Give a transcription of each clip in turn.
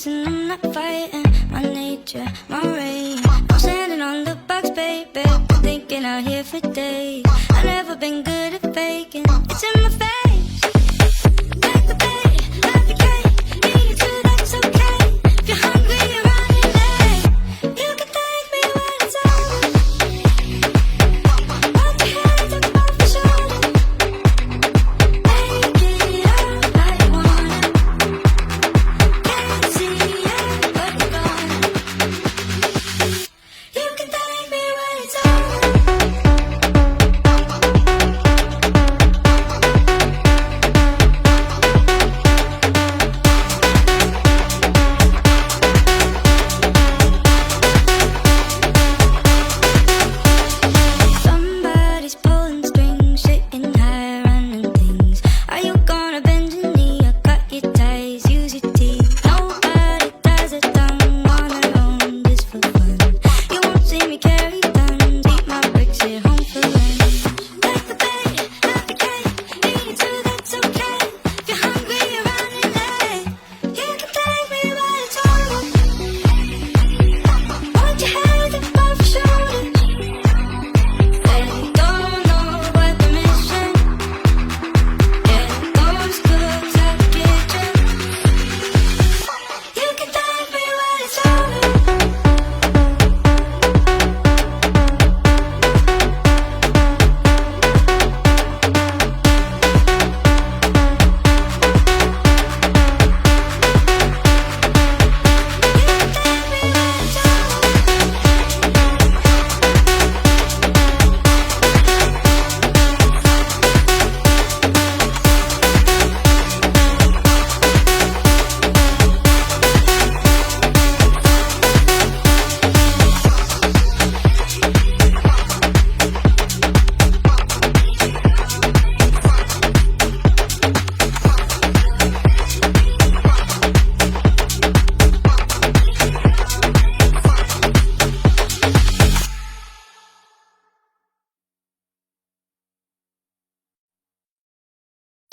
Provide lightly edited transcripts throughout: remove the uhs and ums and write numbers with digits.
listen, I'm not fighting my nature, my rain. I'm standing on the box, baby, been thinking out here for days. I've never been good at faking, it's in my face. Like the bay, like the gate, need you too, that's okay. If you're hungry, you're running late. You can thank me when it's over. Put your hands up off your shoulder. Make it up like you wanna. Can't see it, but you're gonna. You can thank me when it's over. Somebody's pulling strings, sitting high, running things. Are you gonna bend your knee or cut your ties? Use your teeth. Nobody does it, done on their own, just for fun. You won't see me carry guns, eat my bricks at home for lunch. Like the bay, like the gate, need you too, that's okay. If you're hungry, you're running late. You can thank me when it's over. Put your hands up off your shoulders. They don't know what they're missing. Yeah, those cooks at the kitchen. You can thank me when it's over.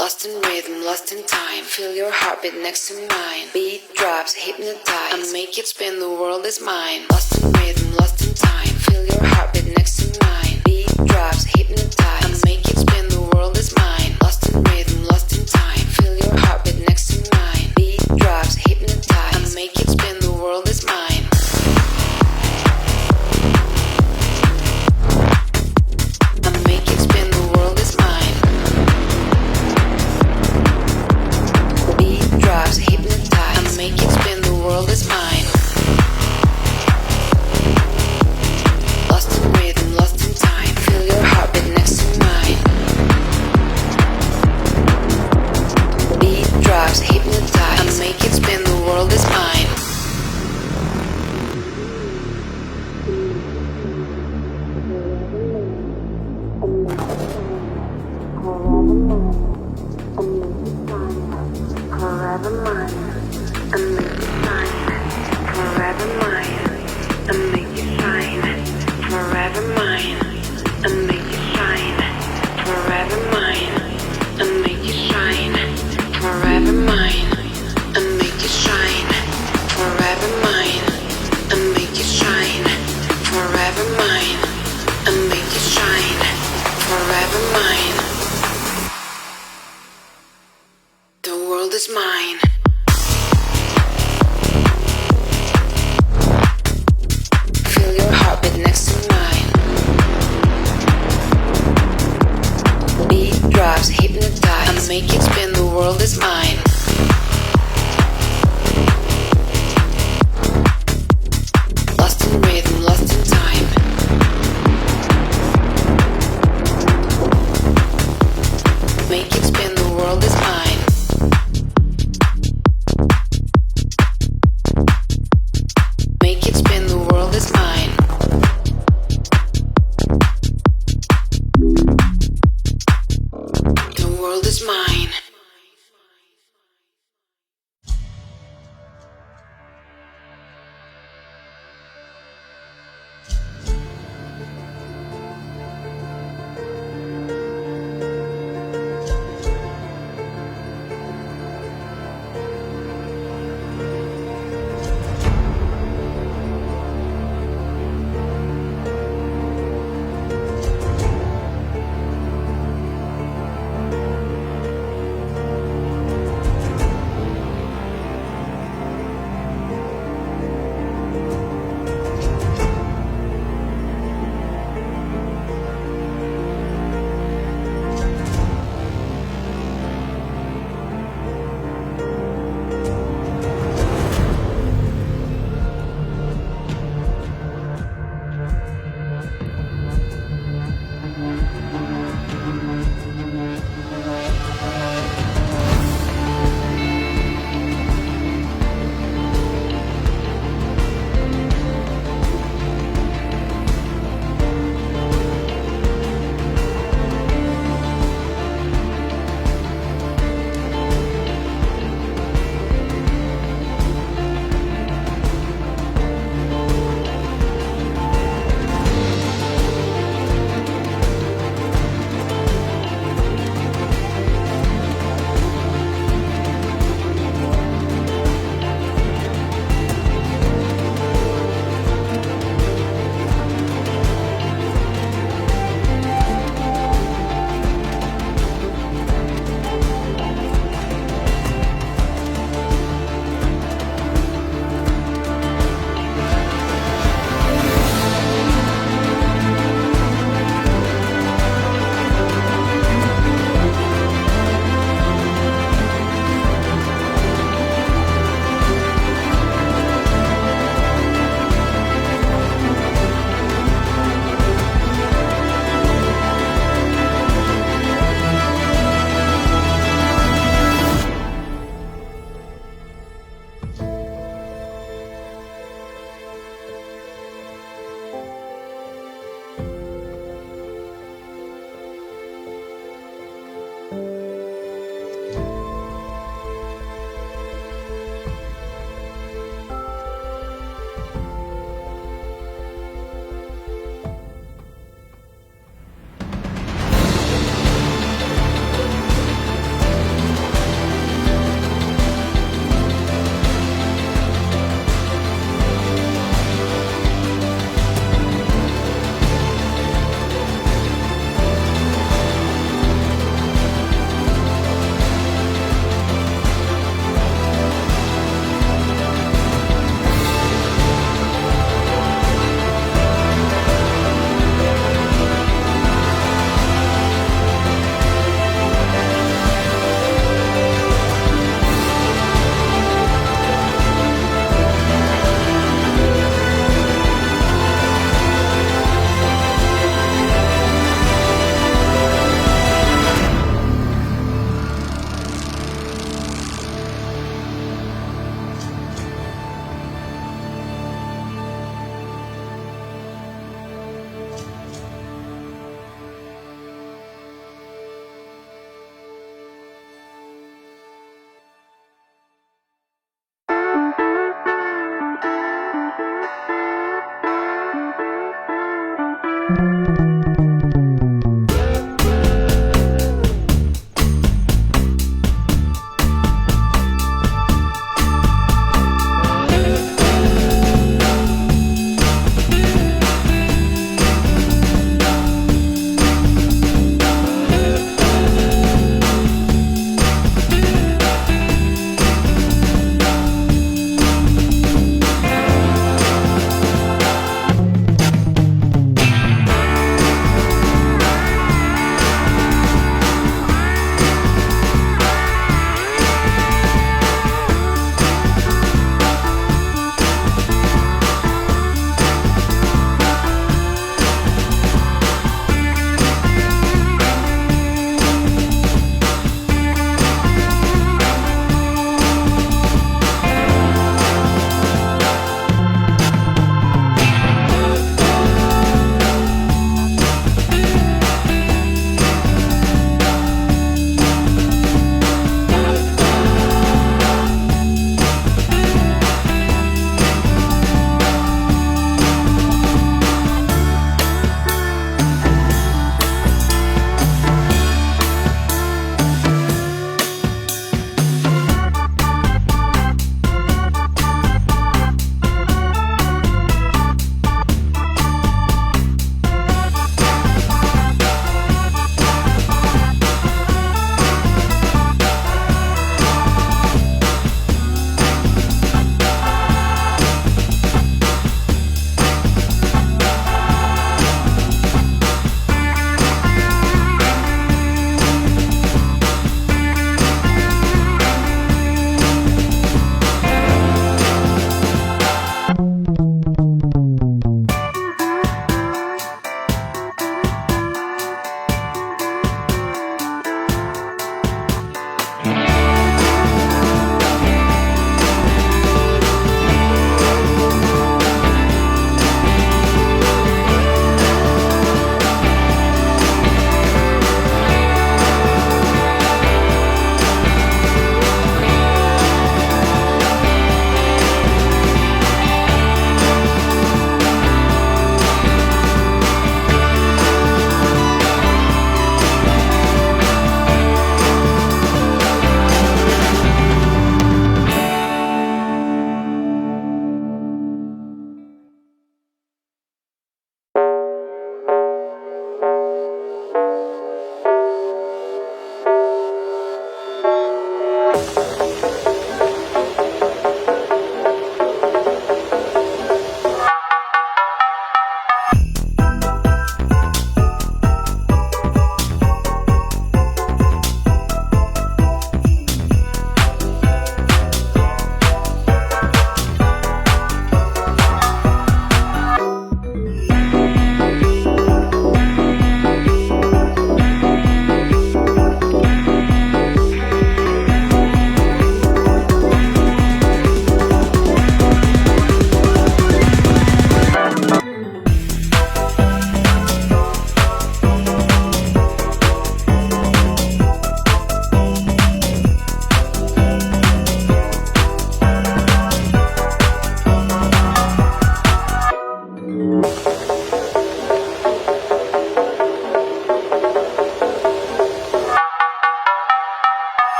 Lost in rhythm, lost in time. Feel your heartbeat next to mine. Beat drops, hypnotize. I make it spin, the world is mine. Lost in rhythm, lost in time. Feel your heartbeat next to mine. Beat drops, hypnotize. I make it spin, the world is mine. Lost in rhythm, lost in time. Feel your heartbeat next to mine. Beat drops, hypnotize. I make it spin, the world is mine. I make it spin, the world is mine. Beat drops, hypnotize. I make it spin, the world is mine. Lost in rhythm, lost in time. Feel your heartbeat